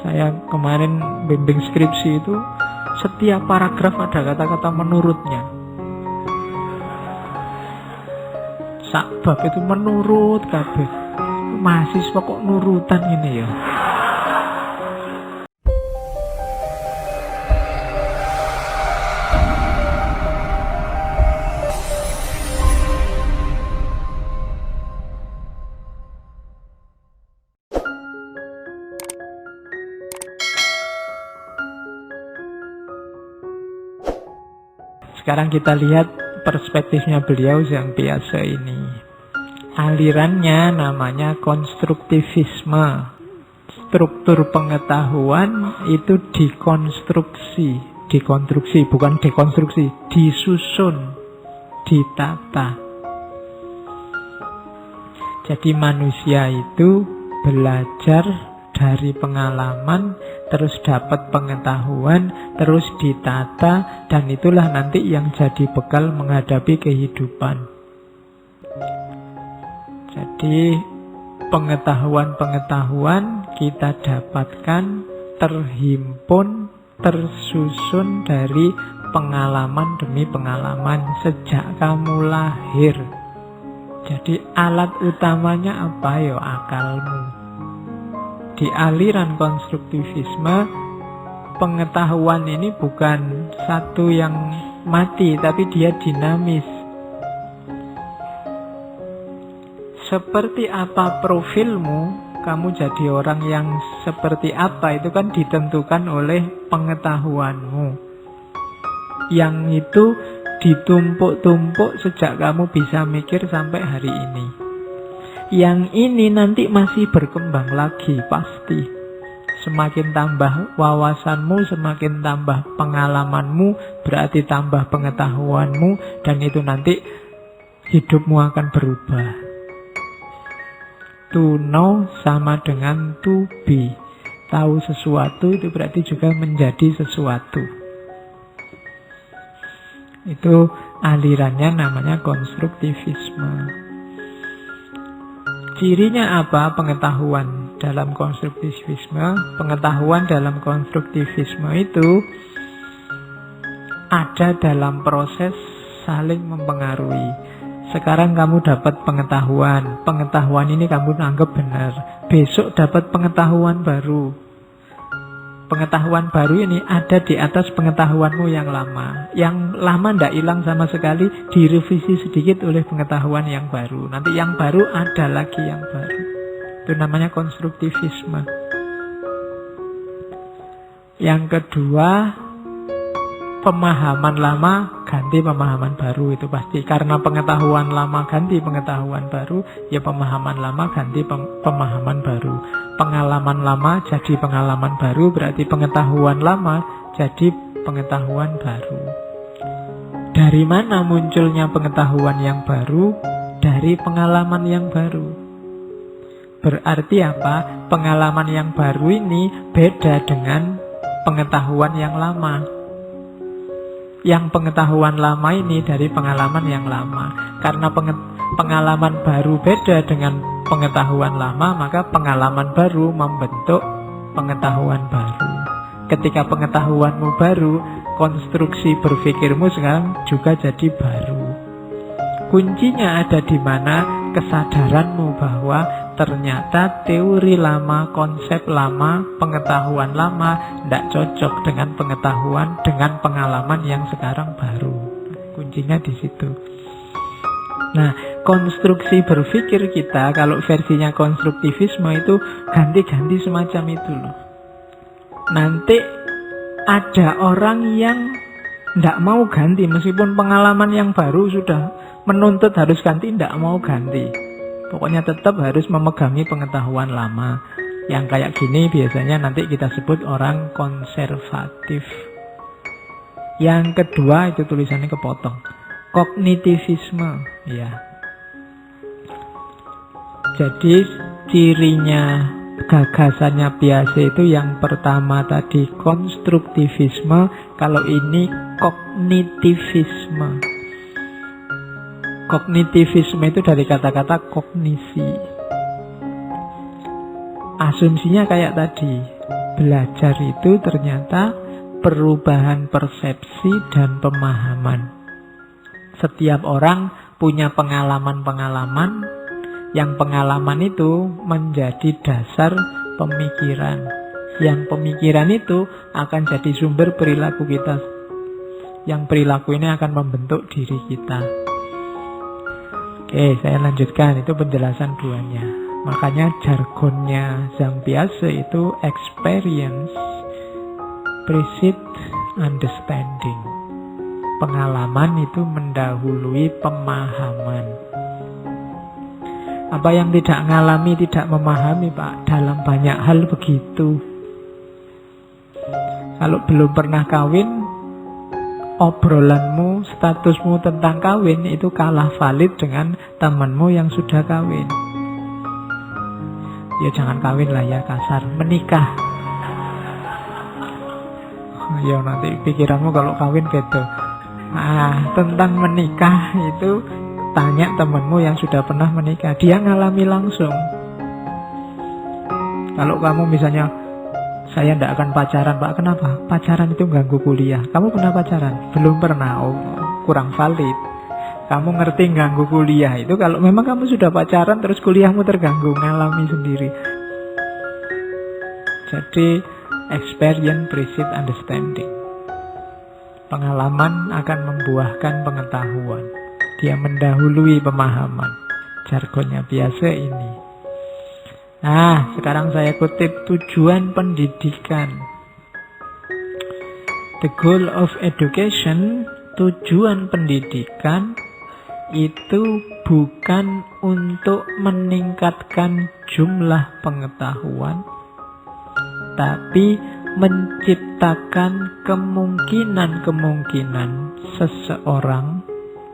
Saya kemarin bimbing skripsi itu setiap paragraf ada kata-kata menurutnya. Sak bab itu menurut kabeh. Mahasiswa kok nurutan ini ya. Sekarang kita lihat perspektifnya beliau yang biasa ini. Alirannya namanya konstruktivisme. Struktur pengetahuan itu dikonstruksi, bukan dekonstruksi, disusun, ditata. Jadi manusia itu belajar dari pengalaman, terus dapat pengetahuan, terus ditata, dan itulah nanti yang jadi bekal menghadapi kehidupan. Jadi pengetahuan-pengetahuan kita dapatkan, terhimpun, tersusun dari pengalaman demi pengalaman sejak kamu lahir. Jadi alat utamanya apa ya? Akalmu. Di aliran konstruktivisme, pengetahuan ini bukan satu yang mati, tapi dia dinamis. Seperti apa profilmu, kamu jadi orang yang seperti apa, itu kan ditentukan oleh pengetahuanmu. Yang itu ditumpuk-tumpuk sejak kamu bisa mikir sampai hari ini. Yang ini nanti masih berkembang lagi pasti. Semakin tambah wawasanmu, semakin tambah pengalamanmu, berarti tambah pengetahuanmu, dan itu nanti hidupmu akan berubah. To know sama dengan to be. Tahu sesuatu itu berarti juga menjadi sesuatu. Itu alirannya namanya konstruktivisme. Cirinya apa pengetahuan dalam konstruktivisme? Pengetahuan dalam konstruktivisme itu ada dalam proses saling mempengaruhi. Sekarang kamu dapat pengetahuan. Pengetahuan ini kamu anggap benar. Besok dapat pengetahuan baru. Pengetahuan baru ini ada di atas pengetahuanmu yang lama. Yang lama tidak hilang sama sekali, direvisi sedikit oleh pengetahuan yang baru. Nanti yang baru ada lagi yang baru. Itu namanya konstruktivisme. Yang kedua, pemahaman lama ganti pemahaman baru, itu pasti. Karena pengetahuan lama ganti pengetahuan baru, ya pemahaman lama ganti pemahaman baru. Pengalaman lama jadi pengalaman baru, berarti pengetahuan lama jadi pengetahuan baru. Dari mana munculnya pengetahuan yang baru? Dari pengalaman yang baru. Berarti apa? Pengalaman yang baru ini beda dengan pengetahuan yang lama. Yang pengetahuan lama ini dari pengalaman yang lama. Karena pengalaman baru beda dengan pengetahuan lama, maka pengalaman baru membentuk pengetahuan baru. Ketika pengetahuanmu baru, konstruksi berpikirmu sekarang juga jadi baru. Kuncinya ada di mana? Kesadaranmu bahwa ternyata teori lama, konsep lama, pengetahuan lama tidak cocok dengan pengetahuan, dengan pengalaman yang sekarang baru. Kuncinya di situ. Nah, konstruksi berpikir kita, kalau versinya konstruktivisme itu ganti-ganti semacam itu loh. Nanti ada orang yang tidak mau ganti, meskipun pengalaman yang baru sudah menuntut harus ganti, tidak mau ganti. Pokoknya tetap harus memegangi pengetahuan lama. Yang kayak gini biasanya nanti kita sebut orang konservatif. Yang kedua, itu tulisannya kepotong, kognitivisme, ya. Jadi cirinya, gagasannya Piaget itu yang pertama tadi konstruktivisme, kalau ini kognitivisme. Kognitivisme itu dari kata-kata kognisi. Asumsinya kayak tadi, Belajar itu ternyata perubahan persepsi dan pemahaman. Setiap orang punya pengalaman-pengalaman, yang pengalaman itu menjadi dasar pemikiran. Yang pemikiran itu akan jadi sumber perilaku kita. Yang perilaku ini akan membentuk diri kita. Oke, saya lanjutkan. Itu penjelasan duanya. Makanya jargonnya Zhang Piaget itu experience precedes understanding. Pengalaman itu mendahului pemahaman. Apa yang tidak mengalami, tidak memahami, Pak? Dalam banyak hal begitu. Kalau belum pernah kawin, obrolanmu, statusmu tentang kawin itu kalah valid dengan temanmu yang sudah kawin. Ya jangan kawin lah ya, kasar, menikah. Ya nanti pikiranmu kalau kawin gitu. Tentang menikah itu tanya temanmu yang sudah pernah menikah. Dia ngalami langsung. Kalau kamu misalnya, saya tidak akan pacaran, Pak. Kenapa? Pacaran itu ganggu kuliah. Kamu pernah pacaran? Belum pernah. Oh, kurang valid. Kamu ngerti ganggu kuliah itu kalau memang kamu sudah pacaran terus kuliahmu terganggu, ngalami sendiri. Jadi experience precedes understanding. Pengalaman akan membuahkan pengetahuan. Dia mendahului pemahaman. Jargonnya biasa ini. Nah, sekarang saya kutip tujuan pendidikan. The goal of education, tujuan pendidikan itu bukan untuk meningkatkan jumlah pengetahuan, tapi menciptakan kemungkinan-kemungkinan seseorang,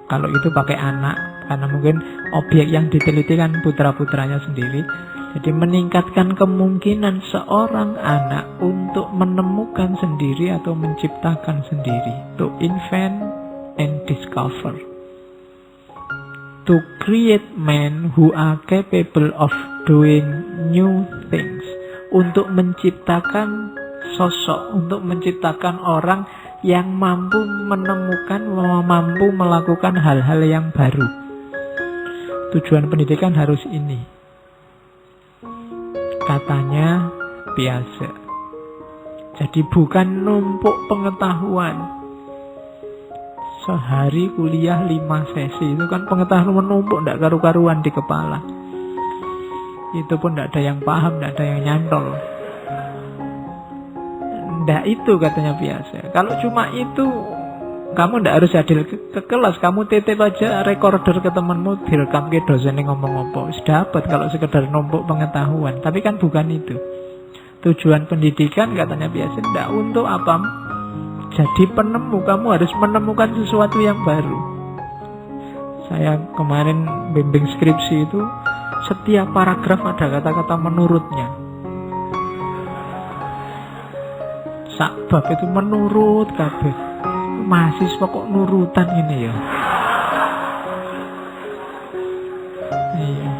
kalau itu pakai anak, karena mungkin objek yang diteliti kan putra-putranya sendiri. Jadi meningkatkan kemungkinan seorang anak untuk menemukan sendiri atau menciptakan sendiri. To invent and discover. To create men who are capable of doing new things. Untuk menciptakan sosok, untuk menciptakan orang yang mampu menemukan, mampu melakukan hal-hal yang baru. Tujuan pendidikan harus ini. Katanya Piaget. Jadi bukan numpuk pengetahuan. Sehari kuliah 5 sesi, itu kan pengetahuan menumpuk, tidak karu-karuan di kepala. Itu pun tidak ada yang paham, tidak ada yang nyantol. Tidak itu katanya Piaget. Kalau cuma itu, kamu tidak harus hadir ke kelas. Kamu titip aja recorder ke temanmu, direkam ke dosen yang ngomong apa. Sudah dapat kalau sekedar numpuk pengetahuan. Tapi kan bukan itu. Tujuan pendidikan katanya Piaget tidak untuk apa. Jadi penemu, kamu harus menemukan sesuatu yang baru. Saya kemarin bimbing skripsi itu, setiap paragraf ada kata-kata menurutnya. Sak bab itu menurut kabeh. Mahasiswa kok nurutan ini ya. Iya.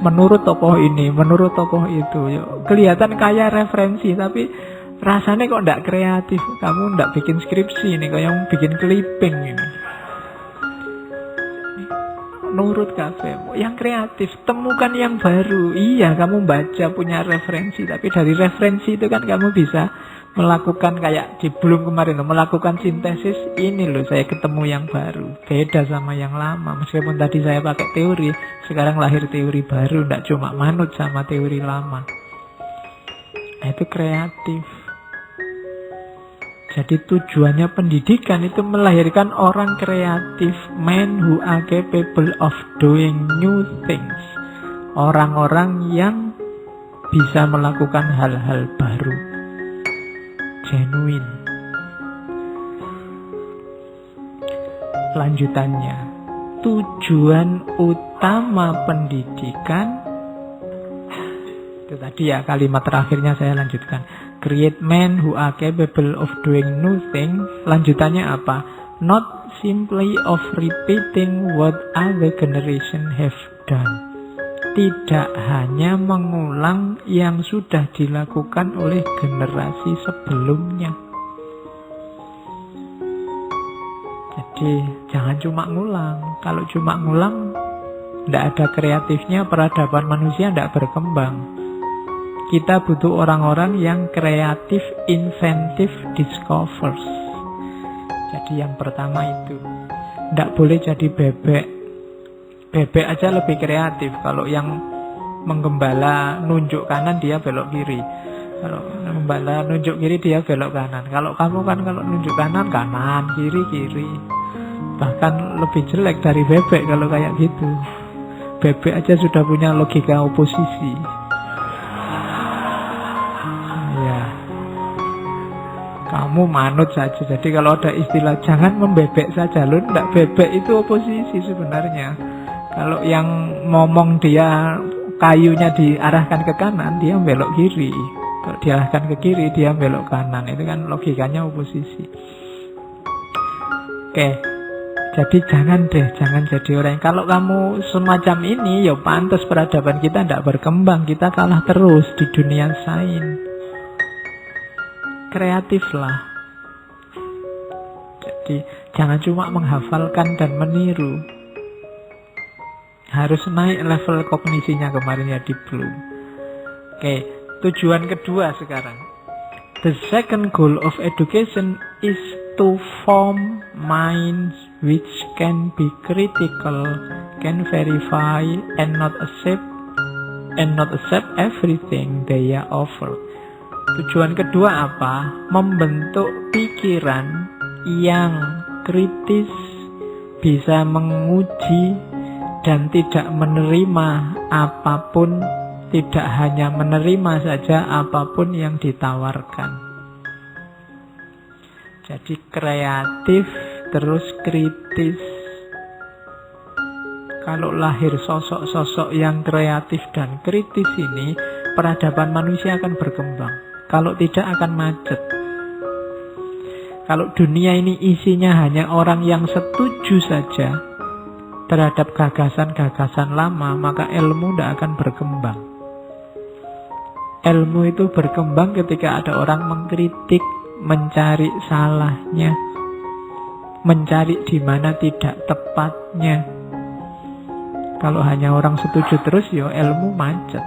Menurut tokoh ini, menurut tokoh itu. Ya. Kelihatan kaya referensi, tapi rasanya kok tidak kreatif. Kamu tidak bikin skripsi ini, kayak bikin clipping ini. Nurut kafe, yang kreatif, temukan yang baru. Iya, kamu baca punya referensi, tapi dari referensi itu kan kamu bisa melakukan kayak di belum kemarin melakukan sintesis. Ini loh saya ketemu yang baru, beda sama yang lama. Meskipun tadi saya pakai teori, sekarang lahir teori baru, tidak cuma manut sama teori lama. Nah, itu kreatif. Jadi tujuannya pendidikan itu melahirkan orang kreatif, men who are capable of doing new things. Orang-orang yang bisa melakukan hal-hal baru. Genuine. Lanjutannya, tujuan utama pendidikan itu tadi ya, kalimat terakhirnya saya lanjutkan. Create men who are capable of doing new things. Lanjutannya apa? Not simply of repeating what other generation have done. tidak hanya mengulang yang sudah dilakukan oleh generasi sebelumnya. Jadi jangan cuma ngulang. Kalau cuma ngulang, tidak ada kreatifnya, peradaban manusia tidak berkembang. Kita butuh orang-orang yang kreatif, inventif, discovers. Jadi yang pertama itu, tidak boleh jadi bebek. Bebek aja lebih kreatif. Kalau yang menggembala nunjuk kanan, dia belok kiri. Kalau menggembala nunjuk kiri, dia belok kanan. Kalau kamu kan kalau nunjuk kanan, kanan, kiri, kiri. Bahkan lebih jelek dari bebek kalau kayak gitu. Bebek aja sudah punya logika oposisi. Ya, kamu manut saja. Jadi kalau ada istilah jangan membebek saja, lo ndak bebek itu oposisi sebenarnya. Kalau yang ngomong dia kayunya diarahkan ke kanan, dia belok kiri. Kalau diarahkan ke kiri, dia belok kanan. Itu kan logikanya oposisi. Oke. Jadi jangan jadi orang. Kalau kamu semacam ini, ya pantas peradaban kita tidak berkembang. Kita kalah terus di dunia sains. Kreatiflah. Jadi jangan cuma menghafalkan dan meniru. Harus naik level kognisinya, kemarin ya di Bloom. Oke, tujuan kedua sekarang. The second goal of education is to form minds which can be critical, can verify, and not accept everything they are offered. Tujuan kedua apa? Membentuk pikiran yang kritis, bisa menguji dan tidak menerima apapun, tidak hanya menerima saja apapun yang ditawarkan. Jadi kreatif terus kritis. Kalau lahir sosok-sosok yang kreatif dan kritis ini, peradaban manusia akan berkembang. Kalau tidak akan macet. Kalau dunia ini isinya hanya orang yang setuju saja terhadap gagasan-gagasan lama, maka ilmu tidak akan berkembang. Ilmu itu berkembang ketika ada orang mengkritik, mencari salahnya, mencari di mana tidak tepatnya. Kalau hanya orang setuju terus, ya ilmu macet.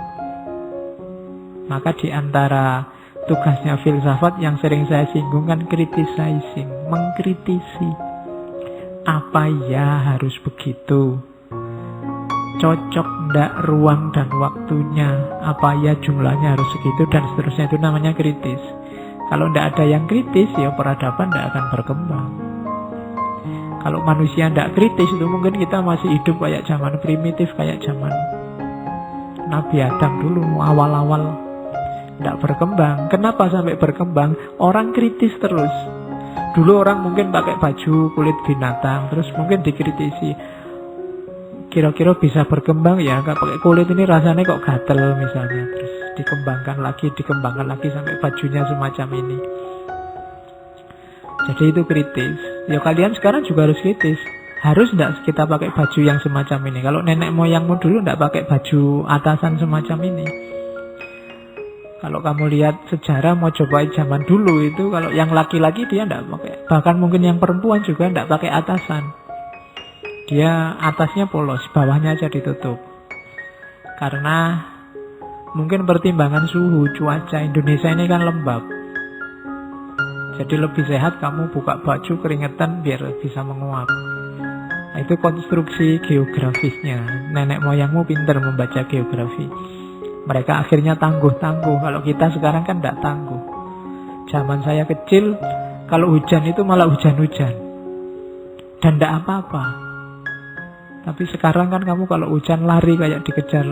Maka di antara tugasnya filsafat yang sering saya singgung kan criticizing, mengkritisi. Apa ya harus begitu? Cocok ndak ruang dan waktunya? Apa ya jumlahnya harus segitu dan seterusnya, itu namanya kritis. Kalau ndak ada yang kritis, ya peradaban ndak akan berkembang. Kalau manusia ndak kritis, itu mungkin kita masih hidup kayak zaman primitif, kayak zaman Nabi Adam dulu, awal-awal ndak berkembang. Kenapa sampai berkembang? Orang kritis terus. Dulu orang mungkin pakai baju kulit binatang, terus mungkin dikritisi. Kira-kira bisa berkembang ya, kalau pakai kulit ini rasanya kok gatel misalnya. Terus dikembangkan lagi sampai bajunya semacam ini. Jadi itu kritis. Ya kalian sekarang juga harus kritis. Harus enggak kita pakai baju yang semacam ini? Kalau nenek moyangmu dulu enggak pakai baju atasan semacam ini. Kalau kamu lihat sejarah, mau coba zaman dulu itu, kalau yang laki-laki dia enggak pakai. Bahkan mungkin yang perempuan juga enggak pakai atasan. Dia atasnya polos, bawahnya aja ditutup. Karena mungkin pertimbangan suhu, cuaca. Indonesia ini kan lembab. Jadi lebih sehat kamu buka baju keringetan biar bisa menguap. Nah, itu konstruksi geografisnya. Nenek moyangmu pintar membaca geografi. Mereka akhirnya tangguh-tangguh. Kalau kita sekarang kan tidak tangguh. Zaman saya kecil, kalau hujan itu malah hujan-hujan. Dan tidak apa-apa. Tapi sekarang kan kamu kalau hujan lari kayak dikejar.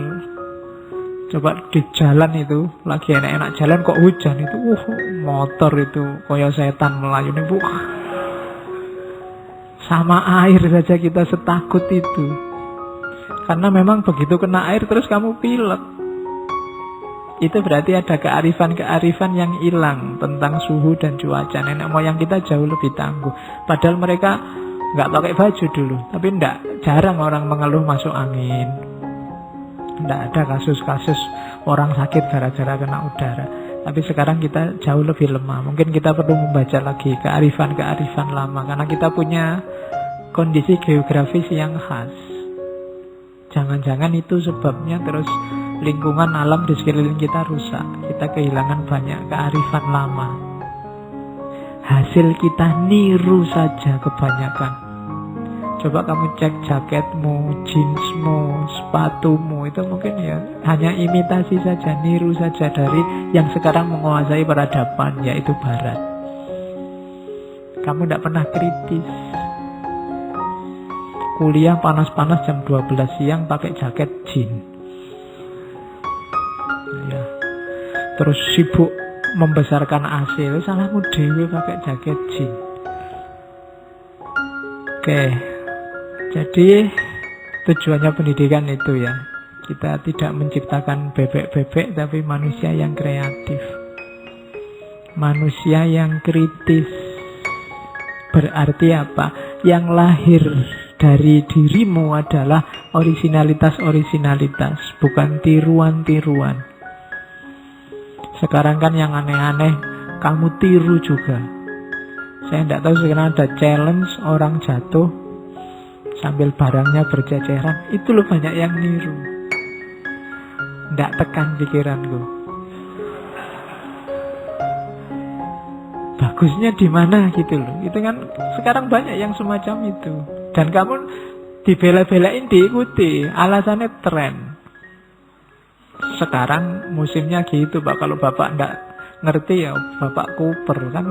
Coba di jalan itu, lagi enak-enak jalan kok hujan itu, motor itu kayak setan melayu nih, sama air saja kita setakut itu. Karena memang begitu kena air terus kamu pilek. Itu berarti ada kearifan-kearifan yang hilang tentang suhu dan cuaca. Nenek moyang kita jauh lebih tangguh. Padahal mereka nggak pakai baju dulu, tapi jarang orang mengeluh masuk angin. Tidak ada kasus-kasus orang sakit gara-gara kena udara. Tapi sekarang kita jauh lebih lemah. Mungkin kita perlu membaca lagi kearifan-kearifan lama. Karena kita punya kondisi geografis yang khas. Jangan-jangan itu sebabnya terus lingkungan alam di sekeliling kita rusak. Kita kehilangan banyak kearifan lama. Hasil kita niru saja kebanyakan. Coba kamu cek jaketmu, jeansmu, sepatumu, itu mungkin ya hanya imitasi saja, niru saja dari yang sekarang menguasai peradaban, yaitu Barat. Kamu tidak pernah kritis. Kuliah panas-panas jam 12 siang pakai jaket jeans. Ya. Terus sibuk membesarkan AC, salahmu dewe pakai jaket jeans. Oke. Jadi tujuannya pendidikan itu ya. Kita tidak menciptakan bebek-bebek, tapi manusia yang kreatif. Manusia yang kritis. Berarti apa? Yang lahir dari dirimu adalah originalitas-originalitas, bukan tiruan-tiruan. Sekarang kan yang aneh-aneh kamu tiru juga. Saya tidak tahu sekarang ada challenge orang jatuh sambil barangnya berceceran. Itu loh banyak yang niru. Tidak tekan pikiranku. Bagusnya di mana gitu loh. Itu kan sekarang banyak yang semacam itu. Dan kamu dibela-belain diikuti. Alasannya tren. Sekarang musimnya gitu Pak. Kalau Bapak tidak ngerti ya Bapak kuper kan.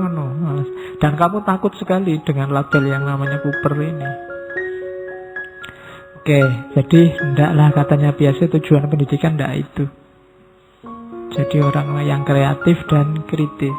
Dan kamu takut sekali dengan label yang namanya kuper ini. Oke, jadi ndaklah katanya biasa tujuan pendidikan ndak itu. Jadi orang yang kreatif dan kritis.